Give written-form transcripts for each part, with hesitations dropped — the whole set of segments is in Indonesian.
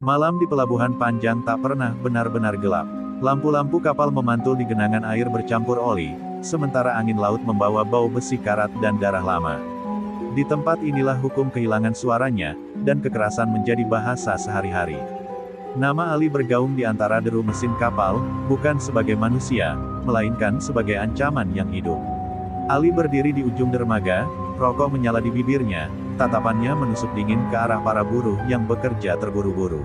Malam di pelabuhan panjang tak pernah benar-benar gelap. Lampu-lampu kapal memantul di genangan air bercampur oli, sementara angin laut membawa bau besi karat dan darah lama. Di tempat inilah hukum kehilangan suaranya, dan kekerasan menjadi bahasa sehari-hari. Nama Ali bergaung di antara deru mesin kapal, bukan sebagai manusia, melainkan sebagai ancaman yang hidup. Ali berdiri di ujung dermaga, rokok menyala di bibirnya, tatapannya menusuk dingin ke arah para buruh yang bekerja terburu-buru.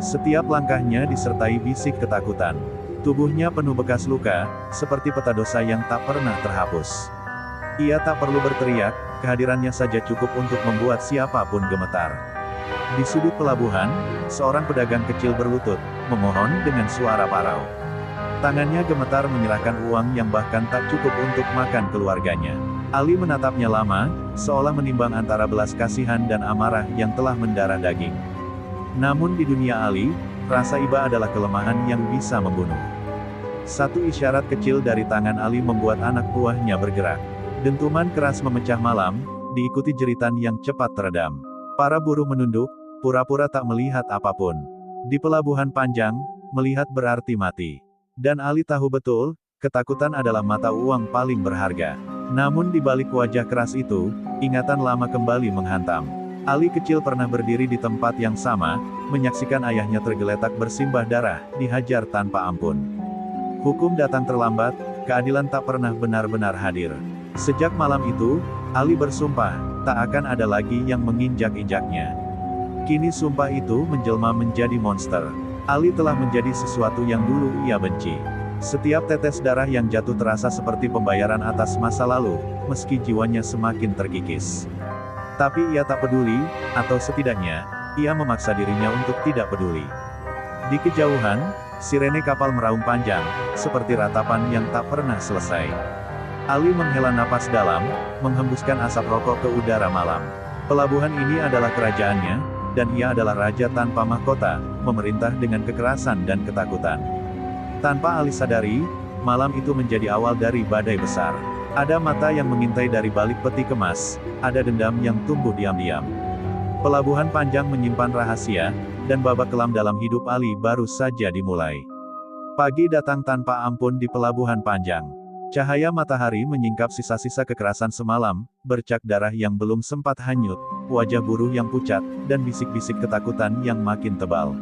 Setiap langkahnya disertai bisik ketakutan. Tubuhnya penuh bekas luka, seperti peta dosa yang tak pernah terhapus. Ia tak perlu berteriak, kehadirannya saja cukup untuk membuat siapapun gemetar. Di sudut pelabuhan, seorang pedagang kecil berlutut, memohon dengan suara parau. Tangannya gemetar menyerahkan uang yang bahkan tak cukup untuk makan keluarganya. Ali menatapnya lama, seolah menimbang antara belas kasihan dan amarah yang telah mendarah daging. Namun di dunia Ali, rasa iba adalah kelemahan yang bisa membunuh. Satu isyarat kecil dari tangan Ali membuat anak buahnya bergerak. Dentuman keras memecah malam, diikuti jeritan yang cepat teredam. Para buruh menunduk, pura-pura tak melihat apapun. Di pelabuhan panjang, melihat berarti mati. Dan Ali tahu betul, ketakutan adalah mata uang paling berharga. Namun di balik wajah keras itu, ingatan lama kembali menghantam. Ali kecil pernah berdiri di tempat yang sama, menyaksikan ayahnya tergeletak bersimbah darah, dihajar tanpa ampun. Hukum datang terlambat, keadilan tak pernah benar-benar hadir. Sejak malam itu, Ali bersumpah, tak akan ada lagi yang menginjak-injaknya. Kini sumpah itu menjelma menjadi monster. Ali telah menjadi sesuatu yang dulu ia benci. Setiap tetes darah yang jatuh terasa seperti pembayaran atas masa lalu, meski jiwanya semakin terkikis. Tapi ia tak peduli, atau setidaknya, ia memaksa dirinya untuk tidak peduli. Di kejauhan, sirene kapal meraung panjang, seperti ratapan yang tak pernah selesai. Ali menghela napas dalam, menghembuskan asap rokok ke udara malam. Pelabuhan ini adalah kerajaannya, dan ia adalah raja tanpa mahkota, memerintah dengan kekerasan dan ketakutan. Tanpa Ali sadari, malam itu menjadi awal dari badai besar. Ada mata yang mengintai dari balik peti kemas, ada dendam yang tumbuh diam-diam. Pelabuhan panjang menyimpan rahasia, dan babak kelam dalam hidup Ali baru saja dimulai. Pagi datang tanpa ampun di pelabuhan panjang. Cahaya matahari menyingkap sisa-sisa kekerasan semalam, bercak darah yang belum sempat hanyut, wajah buruh yang pucat, dan bisik-bisik ketakutan yang makin tebal.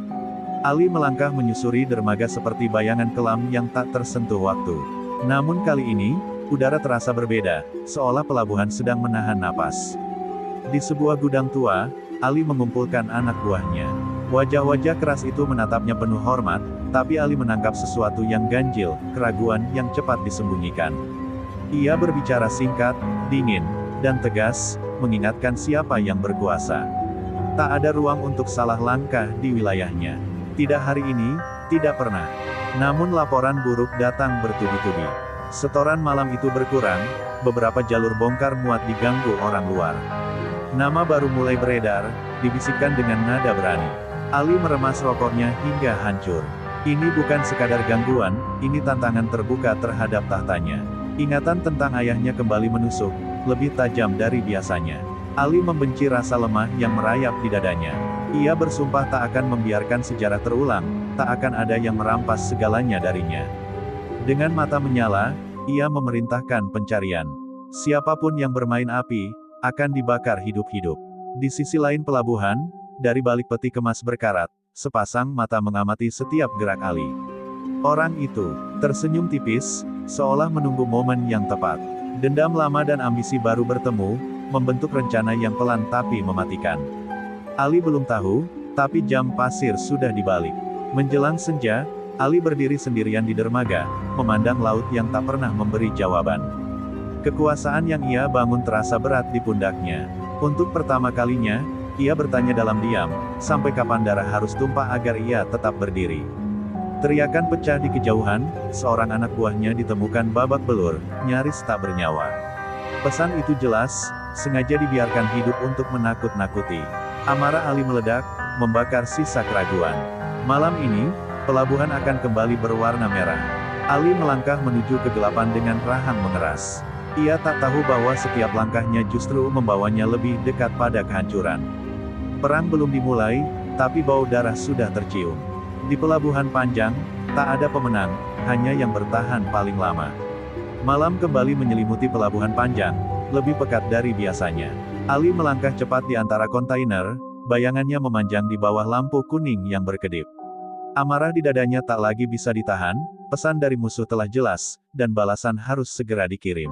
Ali melangkah menyusuri dermaga seperti bayangan kelam yang tak tersentuh waktu. Namun kali ini, udara terasa berbeda, seolah pelabuhan sedang menahan napas. Di sebuah gudang tua, Ali mengumpulkan anak buahnya. Wajah-wajah keras itu menatapnya penuh hormat, tapi Ali menangkap sesuatu yang ganjil, keraguan yang cepat disembunyikan. Ia berbicara singkat, dingin, dan tegas, mengingatkan siapa yang berkuasa. Tak ada ruang untuk salah langkah di wilayahnya. Tidak hari ini, tidak pernah. Namun laporan buruk datang bertubi-tubi. Setoran malam itu berkurang, beberapa jalur bongkar muat diganggu orang luar. Nama baru mulai beredar, dibisikkan dengan nada berani. Ali meremas rokoknya hingga hancur. Ini bukan sekadar gangguan, ini tantangan terbuka terhadap tahtanya. Ingatan tentang ayahnya kembali menusuk, lebih tajam dari biasanya. Ali membenci rasa lemah yang merayap di dadanya. Ia bersumpah tak akan membiarkan sejarah terulang, tak akan ada yang merampas segalanya darinya. Dengan mata menyala, ia memerintahkan pencarian. Siapapun yang bermain api, akan dibakar hidup-hidup. Di sisi lain pelabuhan, dari balik peti kemas berkarat, sepasang mata mengamati setiap gerak Ali. Orang itu, tersenyum tipis, seolah menunggu momen yang tepat. Dendam lama dan ambisi baru bertemu, membentuk rencana yang pelan tapi mematikan. Ali belum tahu, tapi jam pasir sudah dibalik. Menjelang senja, Ali berdiri sendirian di dermaga, memandang laut yang tak pernah memberi jawaban. Kekuasaan yang ia bangun terasa berat di pundaknya. Untuk pertama kalinya, ia bertanya dalam diam, sampai kapan darah harus tumpah agar ia tetap berdiri. Teriakan pecah di kejauhan, seorang anak buahnya ditemukan babak belur, nyaris tak bernyawa. Pesan itu jelas, sengaja dibiarkan hidup untuk menakut-nakuti. Amarah Ali meledak, membakar sisa keraguan. Malam ini, pelabuhan akan kembali berwarna merah. Ali melangkah menuju kegelapan dengan rahang mengeras. Ia tak tahu bahwa setiap langkahnya justru membawanya lebih dekat pada kehancuran. Perang belum dimulai, tapi bau darah sudah tercium. Di pelabuhan panjang, tak ada pemenang, hanya yang bertahan paling lama. Malam kembali menyelimuti pelabuhan panjang, lebih pekat dari biasanya. Ali melangkah cepat di antara kontainer, bayangannya memanjang di bawah lampu kuning yang berkedip. Amarah di dadanya tak lagi bisa ditahan, pesan dari musuh telah jelas, dan balasan harus segera dikirim.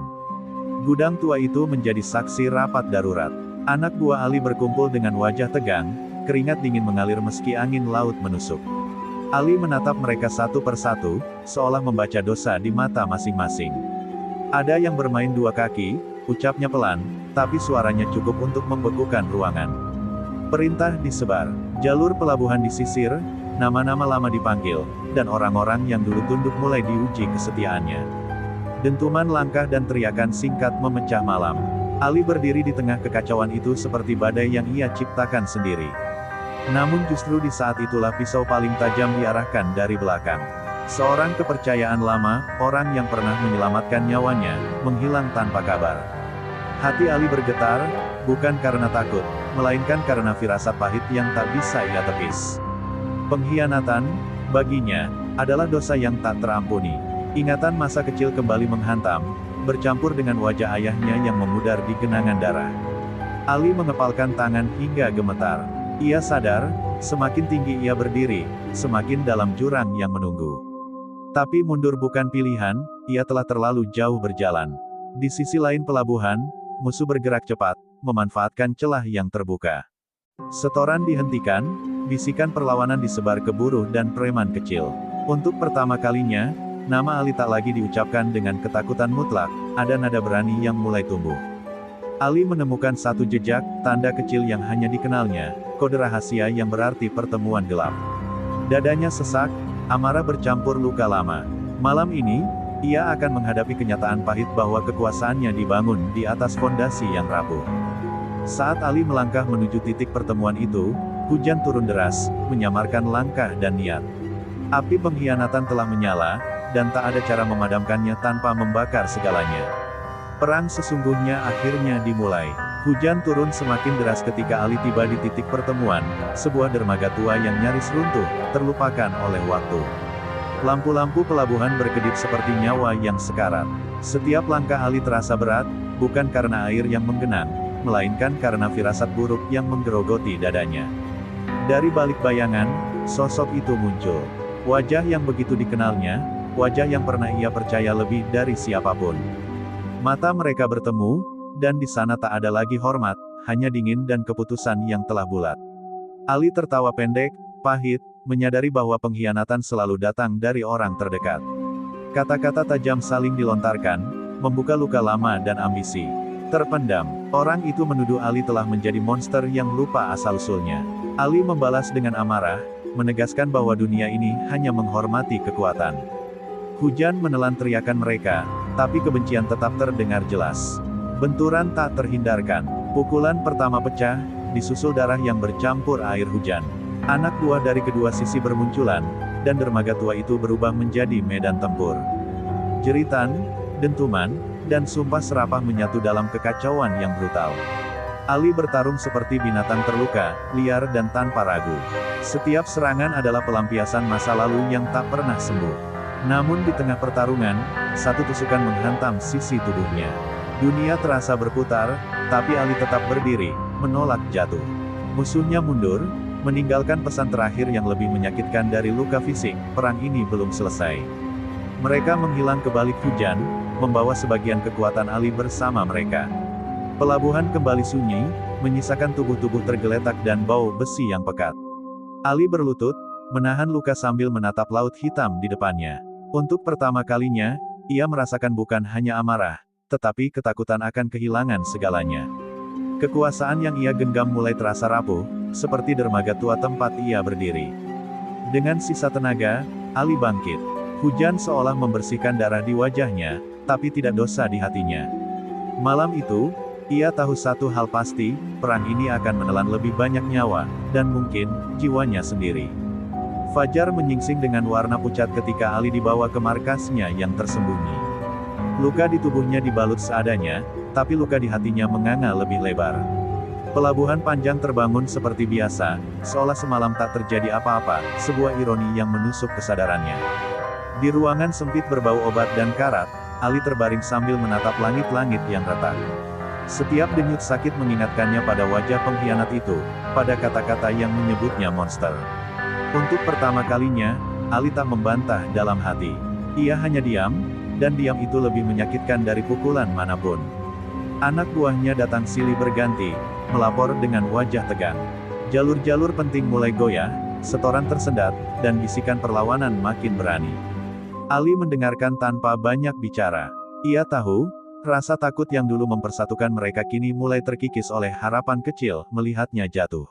Gudang tua itu menjadi saksi rapat darurat. Anak buah Ali berkumpul dengan wajah tegang, keringat dingin mengalir meski angin laut menusuk. Ali menatap mereka satu persatu, seolah membaca dosa di mata masing-masing. Ada yang bermain dua kaki, ucapnya pelan, tapi suaranya cukup untuk membekukan ruangan. Perintah disebar, jalur pelabuhan disisir, nama-nama lama dipanggil, dan orang-orang yang dulu tunduk mulai diuji kesetiaannya. Dentuman langkah dan teriakan singkat memecah malam. Ali berdiri di tengah kekacauan itu seperti badai yang ia ciptakan sendiri. Namun justru di saat itulah pisau paling tajam diarahkan dari belakang. Seorang kepercayaan lama, orang yang pernah menyelamatkan nyawanya, menghilang tanpa kabar. Hati Ali bergetar, bukan karena takut, melainkan karena firasat pahit yang tak bisa ia tepis. Pengkhianatan, baginya, adalah dosa yang tak terampuni. Ingatan masa kecil kembali menghantam, bercampur dengan wajah ayahnya yang memudar di genangan darah. Ali mengepalkan tangan hingga gemetar. Ia sadar, semakin tinggi ia berdiri, semakin dalam jurang yang menunggu. Tapi mundur bukan pilihan, ia telah terlalu jauh berjalan. Di sisi lain pelabuhan, musuh bergerak cepat, memanfaatkan celah yang terbuka. Setoran dihentikan, bisikan perlawanan disebar ke buruh dan preman kecil. Untuk pertama kalinya, nama Ali tak lagi diucapkan dengan ketakutan mutlak, ada nada berani yang mulai tumbuh. Ali menemukan satu jejak, tanda kecil yang hanya dikenalnya, kode rahasia yang berarti pertemuan gelap. Dadanya sesak, amarah bercampur luka lama. Malam ini, ia akan menghadapi kenyataan pahit bahwa kekuasaannya dibangun di atas fondasi yang rapuh. Saat Ali melangkah menuju titik pertemuan itu, hujan turun deras, menyamarkan langkah dan niat. Api pengkhianatan telah menyala, dan tak ada cara memadamkannya tanpa membakar segalanya. Perang sesungguhnya akhirnya dimulai. Hujan turun semakin deras ketika Ali tiba di titik pertemuan, sebuah dermaga tua yang nyaris runtuh, terlupakan oleh waktu. Lampu-lampu pelabuhan berkedip seperti nyawa yang sekarat. Setiap langkah Ali terasa berat, bukan karena air yang menggenang, melainkan karena firasat buruk yang menggerogoti dadanya. Dari balik bayangan, sosok itu muncul. Wajah yang begitu dikenalnya, wajah yang pernah ia percaya lebih dari siapapun. Mata mereka bertemu, dan di sana tak ada lagi hormat, hanya dingin dan keputusan yang telah bulat. Ali tertawa pendek, pahit, menyadari bahwa pengkhianatan selalu datang dari orang terdekat. Kata-kata tajam saling dilontarkan, membuka luka lama dan ambisi terpendam. Orang itu menuduh Ali telah menjadi monster yang lupa asal-usulnya. Ali membalas dengan amarah, menegaskan bahwa dunia ini hanya menghormati kekuatan. Hujan menelan teriakan mereka, tapi kebencian tetap terdengar jelas. Benturan tak terhindarkan. Pukulan pertama pecah, disusul darah yang bercampur air hujan. Anak buah dari kedua sisi bermunculan, dan dermaga tua itu berubah menjadi medan tempur. Jeritan, dentuman, dan sumpah serapah menyatu dalam kekacauan yang brutal. Ali bertarung seperti binatang terluka, liar dan tanpa ragu. Setiap serangan adalah pelampiasan masa lalu yang tak pernah sembuh. Namun di tengah pertarungan, satu tusukan menghantam sisi tubuhnya. Dunia terasa berputar, tapi Ali tetap berdiri, menolak jatuh. Musuhnya mundur, meninggalkan pesan terakhir yang lebih menyakitkan dari luka fisik, perang ini belum selesai. Mereka menghilang ke balik hujan, membawa sebagian kekuatan Ali bersama mereka. Pelabuhan kembali sunyi, menyisakan tubuh-tubuh tergeletak dan bau besi yang pekat. Ali berlutut, menahan luka sambil menatap laut hitam di depannya. Untuk pertama kalinya, ia merasakan bukan hanya amarah, tetapi ketakutan akan kehilangan segalanya. Kekuasaan yang ia genggam mulai terasa rapuh, seperti dermaga tua tempat ia berdiri. Dengan sisa tenaga, Ali bangkit. Hujan seolah membersihkan darah di wajahnya, tapi tidak dosa di hatinya. Malam itu, ia tahu satu hal pasti, perang ini akan menelan lebih banyak nyawa, dan mungkin, jiwanya sendiri. Fajar menyingsing dengan warna pucat ketika Ali dibawa ke markasnya yang tersembunyi. Luka di tubuhnya dibalut seadanya, tapi luka di hatinya menganga lebih lebar. Pelabuhan panjang terbangun seperti biasa, seolah semalam tak terjadi apa-apa, sebuah ironi yang menusuk kesadarannya. Di ruangan sempit berbau obat dan karat, Ali terbaring sambil menatap langit-langit yang retak. Setiap denyut sakit mengingatkannya pada wajah pengkhianat itu, pada kata-kata yang menyebutnya monster. Untuk pertama kalinya, Ali tak membantah dalam hati. Ia hanya diam, dan diam itu lebih menyakitkan dari pukulan manapun. Anak buahnya datang silih berganti, melapor dengan wajah tegang. Jalur-jalur penting mulai goyah, setoran tersendat, dan bisikan perlawanan makin berani. Ali mendengarkan tanpa banyak bicara. Ia tahu, rasa takut yang dulu mempersatukan mereka kini mulai terkikis oleh harapan kecil melihatnya jatuh.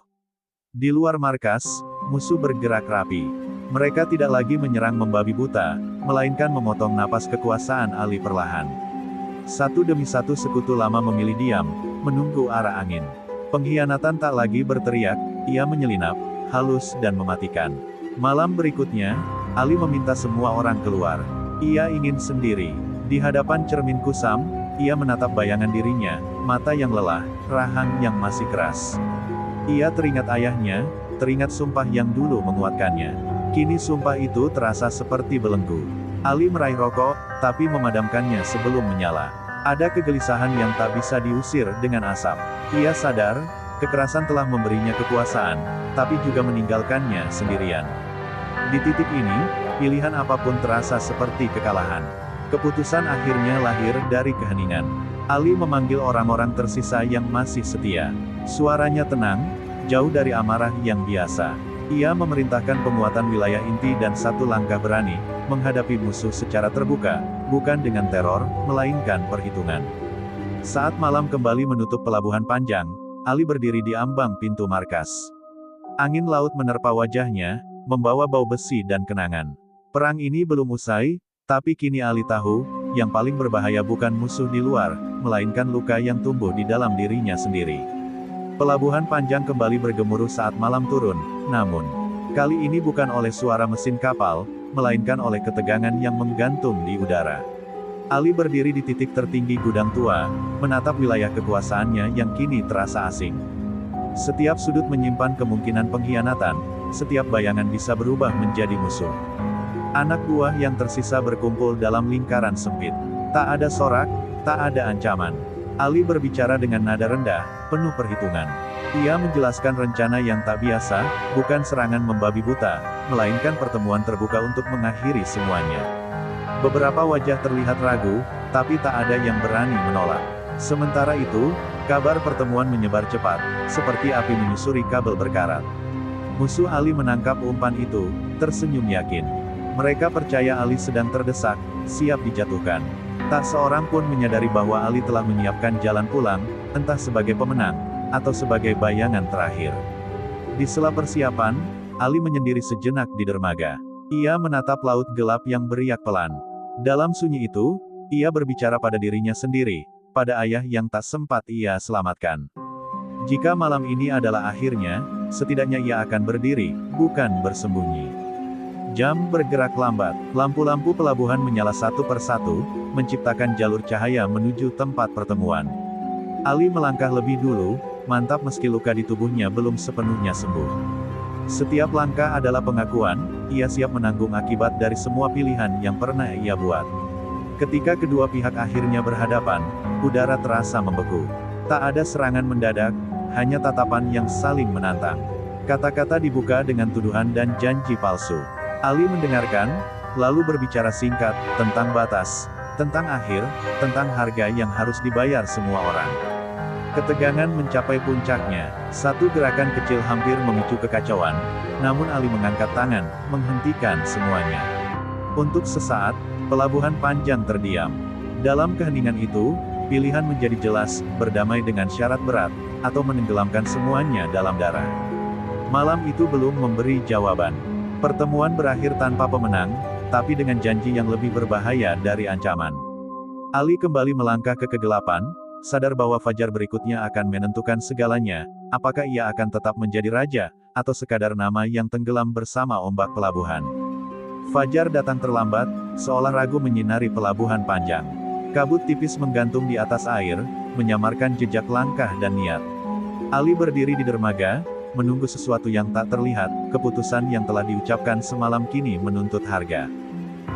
Di luar markas, musuh bergerak rapi. Mereka tidak lagi menyerang membabi buta, melainkan memotong napas kekuasaan Ali perlahan. Satu demi satu sekutu lama memilih diam, menunggu arah angin. Pengkhianatan tak lagi berteriak, ia menyelinap, halus dan mematikan. Malam berikutnya, Ali meminta semua orang keluar. Ia ingin sendiri. Di hadapan cermin kusam, ia menatap bayangan dirinya, mata yang lelah, rahang yang masih keras. Ia teringat ayahnya, teringat sumpah yang dulu menguatkannya. Kini sumpah itu terasa seperti belenggu. Ali meraih rokok, tapi memadamkannya sebelum menyala. Ada kegelisahan yang tak bisa diusir dengan asap. Ia sadar, kekerasan telah memberinya kekuasaan, tapi juga meninggalkannya sendirian. Di titik ini, pilihan apapun terasa seperti kekalahan. Keputusan akhirnya lahir dari keheningan. Ali memanggil orang-orang tersisa yang masih setia. Suaranya tenang, jauh dari amarah yang biasa. Ia memerintahkan penguatan wilayah inti dan satu langkah berani, menghadapi musuh secara terbuka, bukan dengan teror, melainkan perhitungan. Saat malam kembali menutup pelabuhan panjang, Ali berdiri di ambang pintu markas. Angin laut menerpa wajahnya, membawa bau besi dan kenangan. Perang ini belum usai, tapi kini Ali tahu, yang paling berbahaya bukan musuh di luar, melainkan luka yang tumbuh di dalam dirinya sendiri. Pelabuhan panjang kembali bergemuruh saat malam turun, namun, kali ini bukan oleh suara mesin kapal, melainkan oleh ketegangan yang menggantung di udara. Ali berdiri di titik tertinggi gudang tua, menatap wilayah kekuasaannya yang kini terasa asing. Setiap sudut menyimpan kemungkinan pengkhianatan, setiap bayangan bisa berubah menjadi musuh. Anak buah yang tersisa berkumpul dalam lingkaran sempit. Tak ada sorak, tak ada ancaman. Ali berbicara dengan nada rendah, penuh perhitungan. Ia menjelaskan rencana yang tak biasa, bukan serangan membabi buta, melainkan pertemuan terbuka untuk mengakhiri semuanya. Beberapa wajah terlihat ragu, tapi tak ada yang berani menolak. Sementara itu, kabar pertemuan menyebar cepat, seperti api menyusuri kabel berkarat. Musuh Ali menangkap umpan itu, tersenyum yakin. Mereka percaya Ali sedang terdesak, siap dijatuhkan. Tak seorang pun menyadari bahwa Ali telah menyiapkan jalan pulang, entah sebagai pemenang, atau sebagai bayangan terakhir. Di sela persiapan, Ali menyendiri sejenak di dermaga. Ia menatap laut gelap yang beriak pelan. Dalam sunyi itu, ia berbicara pada dirinya sendiri, pada ayah yang tak sempat ia selamatkan. Jika malam ini adalah akhirnya, setidaknya ia akan berdiri, bukan bersembunyi. Jam bergerak lambat, lampu-lampu pelabuhan menyala satu persatu, menciptakan jalur cahaya menuju tempat pertemuan. Ali melangkah lebih dulu, mantap meski luka di tubuhnya belum sepenuhnya sembuh. Setiap langkah adalah pengakuan, ia siap menanggung akibat dari semua pilihan yang pernah ia buat. Ketika kedua pihak akhirnya berhadapan, udara terasa membeku. Tak ada serangan mendadak, hanya tatapan yang saling menantang. Kata-kata dibuka dengan tuduhan dan janji palsu. Ali mendengarkan, lalu berbicara singkat, tentang batas, tentang akhir, tentang harga yang harus dibayar semua orang. Ketegangan mencapai puncaknya, satu gerakan kecil hampir memicu kekacauan, namun Ali mengangkat tangan, menghentikan semuanya. Untuk sesaat, pelabuhan panjang terdiam. Dalam keheningan itu, pilihan menjadi jelas, berdamai dengan syarat berat, atau menenggelamkan semuanya dalam darah. Malam itu belum memberi jawaban. Pertemuan berakhir tanpa pemenang, tapi dengan janji yang lebih berbahaya dari ancaman. Ali kembali melangkah ke kegelapan, sadar bahwa fajar berikutnya akan menentukan segalanya, apakah ia akan tetap menjadi raja, atau sekadar nama yang tenggelam bersama ombak pelabuhan. Fajar datang terlambat, seolah ragu menyinari pelabuhan panjang. Kabut tipis menggantung di atas air, menyamarkan jejak langkah dan niat. Ali berdiri di dermaga, menunggu sesuatu yang tak terlihat. Keputusan yang telah diucapkan semalam kini menuntut harga.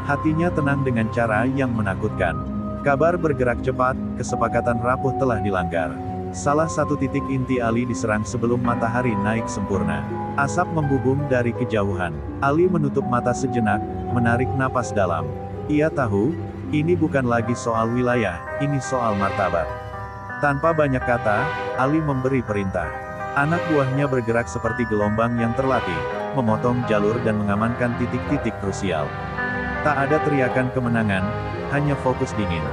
Hatinya tenang dengan cara yang menakutkan. Kabar bergerak cepat, kesepakatan rapuh telah dilanggar. Salah satu titik inti Ali diserang sebelum matahari naik sempurna. Asap membubung dari kejauhan. Ali menutup mata sejenak, menarik napas dalam. Ia tahu, ini bukan lagi soal wilayah, ini soal martabat. Tanpa banyak kata, Ali memberi perintah. Anak buahnya bergerak seperti gelombang yang terlatih, memotong jalur dan mengamankan titik-titik krusial. Tak ada teriakan kemenangan, hanya fokus dingin.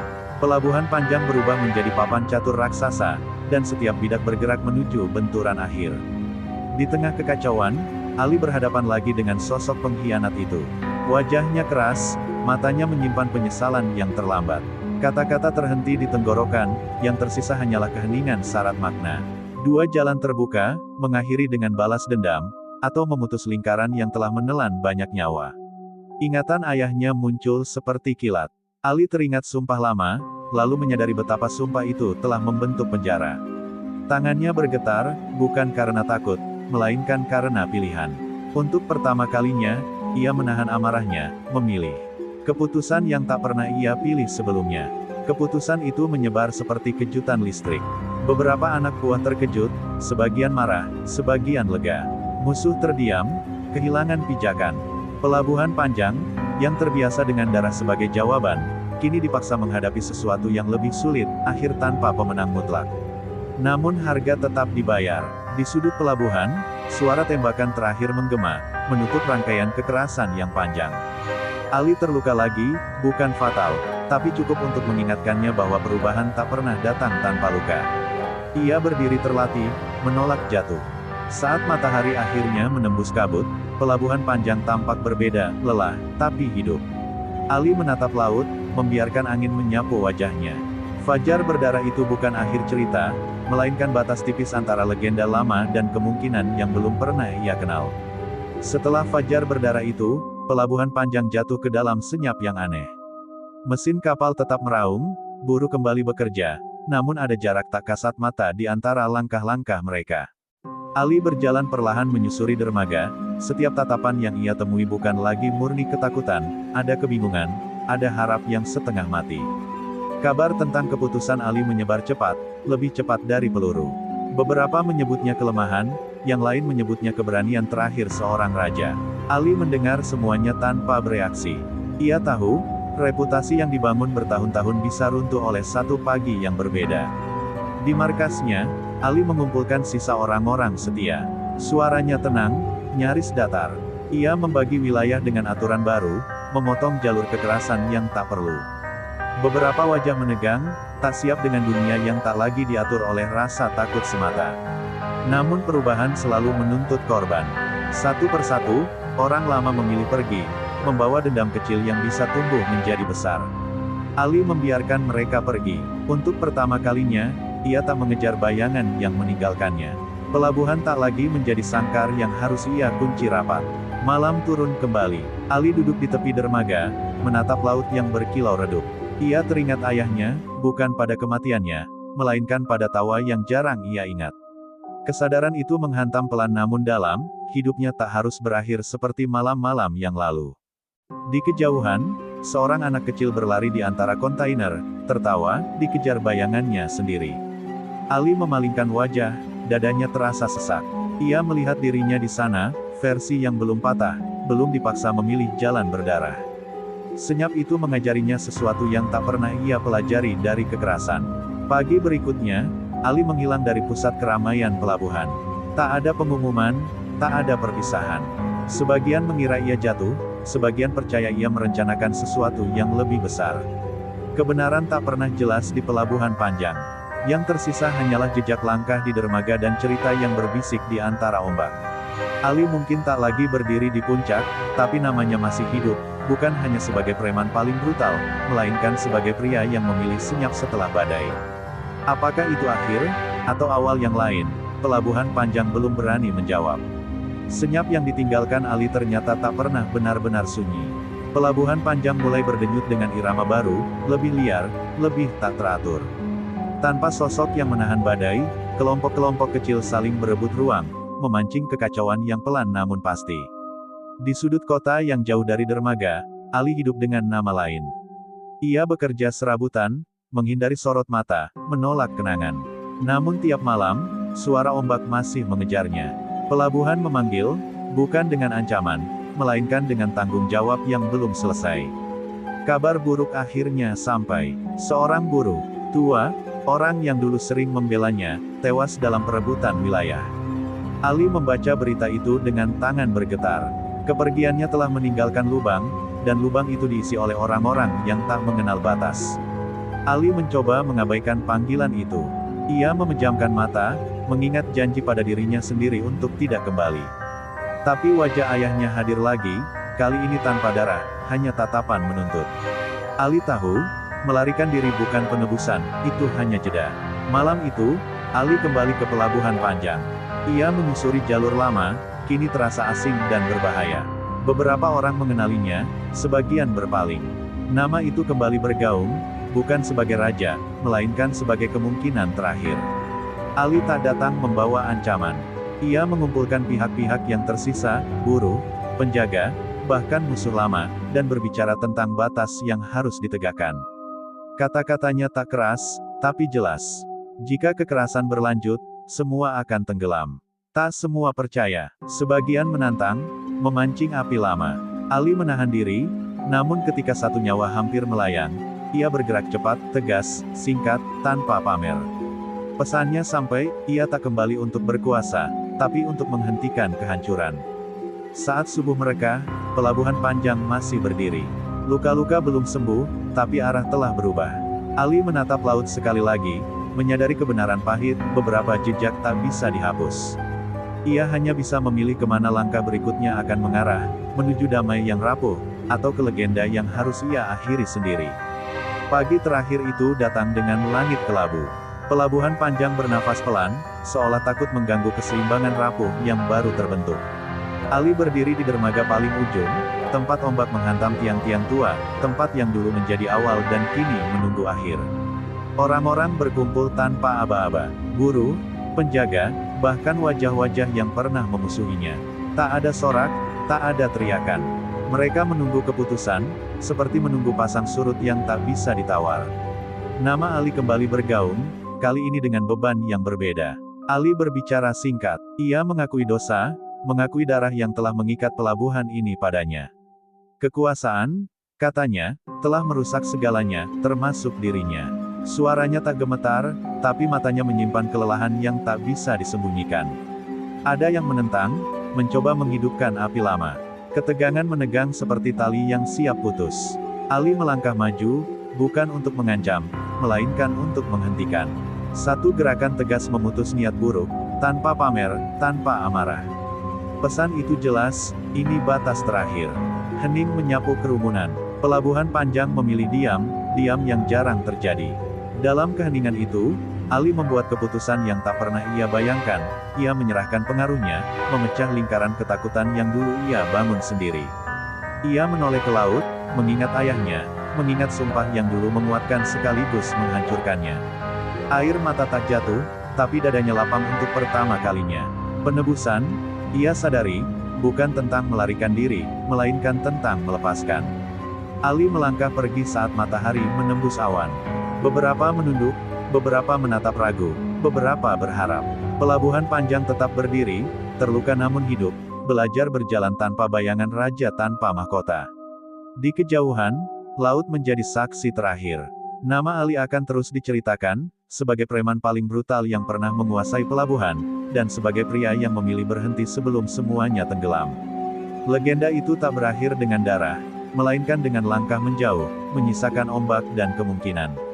Pelabuhan panjang berubah menjadi papan catur raksasa, dan setiap bidak bergerak menuju benturan akhir. Di tengah kekacauan, Ali berhadapan lagi dengan sosok pengkhianat itu. Wajahnya keras, matanya menyimpan penyesalan yang terlambat. Kata-kata terhenti di tenggorokan, yang tersisa hanyalah keheningan syarat makna. Dua jalan terbuka, mengakhiri dengan balas dendam, atau memutus lingkaran yang telah menelan banyak nyawa. Ingatan ayahnya muncul seperti kilat. Ali teringat sumpah lama, lalu menyadari betapa sumpah itu telah membentuk penjara. Tangannya bergetar, bukan karena takut, melainkan karena pilihan. Untuk pertama kalinya, ia menahan amarahnya, memilih. Keputusan yang tak pernah ia pilih sebelumnya. Keputusan itu menyebar seperti kejutan listrik. Beberapa anak buah terkejut, sebagian marah, sebagian lega. Musuh terdiam, kehilangan pijakan. Pelabuhan panjang, yang terbiasa dengan darah sebagai jawaban, kini dipaksa menghadapi sesuatu yang lebih sulit, akhir tanpa pemenang mutlak. Namun harga tetap dibayar. Di sudut pelabuhan, suara tembakan terakhir menggema, menutup rangkaian kekerasan yang panjang. Ali terluka lagi, bukan fatal, tapi cukup untuk mengingatkannya bahwa perubahan tak pernah datang tanpa luka. Ia berdiri terlatih, menolak jatuh. Saat matahari akhirnya menembus kabut, pelabuhan panjang tampak berbeda, lelah, tapi hidup. Ali menatap laut, membiarkan angin menyapu wajahnya. Fajar berdarah itu bukan akhir cerita, melainkan batas tipis antara legenda lama dan kemungkinan yang belum pernah ia kenal. Setelah fajar berdarah itu, pelabuhan panjang jatuh ke dalam senyap yang aneh. Mesin kapal tetap meraung, buruh kembali bekerja, namun ada jarak tak kasat mata di antara langkah-langkah mereka. Ali berjalan perlahan menyusuri dermaga, setiap tatapan yang ia temui bukan lagi murni ketakutan, ada kebingungan, ada harap yang setengah mati. Kabar tentang keputusan Ali menyebar cepat, lebih cepat dari peluru. Beberapa menyebutnya kelemahan, yang lain menyebutnya keberanian terakhir seorang raja. Ali mendengar semuanya tanpa bereaksi. Ia tahu, reputasi yang dibangun bertahun-tahun bisa runtuh oleh satu pagi yang berbeda. Di markasnya, Ali mengumpulkan sisa orang-orang setia. Suaranya tenang, nyaris datar. Ia membagi wilayah dengan aturan baru, memotong jalur kekerasan yang tak perlu. Beberapa wajah menegang, tak siap dengan dunia yang tak lagi diatur oleh rasa takut semata. Namun perubahan selalu menuntut korban. Satu persatu, orang lama memilih pergi, membawa dendam kecil yang bisa tumbuh menjadi besar. Ali membiarkan mereka pergi. Untuk pertama kalinya, ia tak mengejar bayangan yang meninggalkannya. Pelabuhan tak lagi menjadi sangkar yang harus ia kunci rapat. Malam turun kembali. Ali duduk di tepi dermaga, menatap laut yang berkilau redup. Ia teringat ayahnya, bukan pada kematiannya, melainkan pada tawa yang jarang ia ingat. Kesadaran itu menghantam pelan namun dalam, hidupnya tak harus berakhir seperti malam-malam yang lalu. Di kejauhan, seorang anak kecil berlari di antara kontainer, tertawa, dikejar bayangannya sendiri. Ali memalingkan wajah, dadanya terasa sesak. Ia melihat dirinya di sana, versi yang belum patah, belum dipaksa memilih jalan berdarah. Senyap itu mengajarinya sesuatu yang tak pernah ia pelajari dari kekerasan. Pagi berikutnya, Ali menghilang dari pusat keramaian pelabuhan. Tak ada pengumuman, tak ada perpisahan. Sebagian mengira ia jatuh, sebagian percaya ia merencanakan sesuatu yang lebih besar. Kebenaran tak pernah jelas di pelabuhan panjang. Yang tersisa hanyalah jejak langkah di dermaga dan cerita yang berbisik di antara ombak. Ali mungkin tak lagi berdiri di puncak, tapi namanya masih hidup, bukan hanya sebagai preman paling brutal, melainkan sebagai pria yang memilih senyap setelah badai. Apakah itu akhir, atau awal yang lain? Pelabuhan panjang belum berani menjawab. Senyap yang ditinggalkan Ali ternyata tak pernah benar-benar sunyi. Pelabuhan panjang mulai berdenyut dengan irama baru, lebih liar, lebih tak teratur. Tanpa sosok yang menahan badai, Kelompok-kelompok kecil saling berebut ruang, memancing kekacauan yang pelan namun pasti. Di sudut kota yang jauh dari dermaga, Ali hidup dengan nama lain. Ia bekerja serabutan, menghindari sorot mata, menolak kenangan. Namun tiap malam, suara ombak masih mengejarnya. Pelabuhan memanggil, bukan dengan ancaman, melainkan dengan tanggung jawab yang belum selesai. Kabar buruk akhirnya sampai. Seorang buruh tua, orang yang dulu sering membelanya, tewas dalam perebutan wilayah. Ali membaca berita itu dengan tangan bergetar. Kepergiannya telah meninggalkan lubang, dan lubang itu diisi oleh orang-orang yang tak mengenal batas. Ali mencoba mengabaikan panggilan itu. Ia memejamkan mata, mengingat janji pada dirinya sendiri untuk tidak kembali. Tapi wajah ayahnya hadir lagi, kali ini tanpa darah, hanya tatapan menuntut. Ali tahu, melarikan diri bukan penebusan, itu hanya jeda. Malam itu, Ali kembali ke Pelabuhan Panjang. Ia menyusuri jalur lama, kini terasa asing dan berbahaya. Beberapa orang mengenalinya, sebagian berpaling. Nama itu kembali bergaung, bukan sebagai raja, melainkan sebagai kemungkinan terakhir. Ali tak datang membawa ancaman. Ia mengumpulkan pihak-pihak yang tersisa, buruh, penjaga, bahkan musuh lama, dan berbicara tentang batas yang harus ditegakkan. Kata-katanya tak keras, tapi jelas. Jika kekerasan berlanjut, semua akan tenggelam. Tak semua percaya, sebagian menantang, memancing api lama. Ali menahan diri, namun ketika satu nyawa hampir melayang, ia bergerak cepat, tegas, singkat, tanpa pamer. Pesannya sampai, ia tak kembali untuk berkuasa, tapi untuk menghentikan kehancuran. Saat subuh mereka, Pelabuhan Panjang masih berdiri. Luka-luka belum sembuh, tapi arah telah berubah. Ali menatap laut sekali lagi, menyadari kebenaran pahit, beberapa jejak tak bisa dihapus. Ia hanya bisa memilih kemana langkah berikutnya akan mengarah, menuju damai yang rapuh, atau ke legenda yang harus ia akhiri sendiri. Pagi terakhir itu datang dengan langit kelabu. Pelabuhan Panjang bernafas pelan, seolah takut mengganggu keseimbangan rapuh yang baru terbentuk. Ali berdiri di dermaga paling ujung, tempat ombak menghantam tiang-tiang tua, tempat yang dulu menjadi awal dan kini menunggu akhir. Orang-orang berkumpul tanpa aba-aba. Buruh, penjaga, bahkan wajah-wajah yang pernah memusuhinya. Tak ada sorak, tak ada teriakan. Mereka menunggu keputusan, seperti menunggu pasang surut yang tak bisa ditawar. Nama Ali kembali bergaung, kali ini dengan beban yang berbeda. Ali berbicara singkat. Ia mengakui dosa, mengakui darah yang telah mengikat pelabuhan ini padanya. Kekuasaan, katanya, telah merusak segalanya, termasuk dirinya. Suaranya tak gemetar, tapi matanya menyimpan kelelahan yang tak bisa disembunyikan. Ada yang menentang, mencoba menghidupkan api lama. Ketegangan menegang seperti tali yang siap putus. Ali melangkah maju, bukan untuk mengancam, melainkan untuk menghentikan. Satu gerakan tegas memutus niat buruk, tanpa pamer, tanpa amarah. Pesan itu jelas, ini batas terakhir. Hening menyapu kerumunan. Pelabuhan Panjang memilih diam, diam yang jarang terjadi. Dalam keheningan itu, Ali membuat keputusan yang tak pernah ia bayangkan. Ia menyerahkan pengaruhnya, memecah lingkaran ketakutan yang dulu ia bangun sendiri. Ia menoleh ke laut, mengingat ayahnya, mengingat sumpah yang dulu menguatkan sekaligus menghancurkannya. Air mata tak jatuh, tapi dadanya lapang untuk pertama kalinya. Penebusan, ia sadari, bukan tentang melarikan diri, melainkan tentang melepaskan. Ali melangkah pergi saat matahari menembus awan. Beberapa menunduk, beberapa menatap ragu, beberapa berharap. Pelabuhan Panjang tetap berdiri, terluka namun hidup, belajar berjalan tanpa bayangan raja tanpa mahkota. Di kejauhan, laut menjadi saksi terakhir. Nama Ali akan terus diceritakan, sebagai preman paling brutal yang pernah menguasai pelabuhan, dan sebagai pria yang memilih berhenti sebelum semuanya tenggelam. Legenda itu tak berakhir dengan darah, melainkan dengan langkah menjauh, menyisakan ombak dan kemungkinan.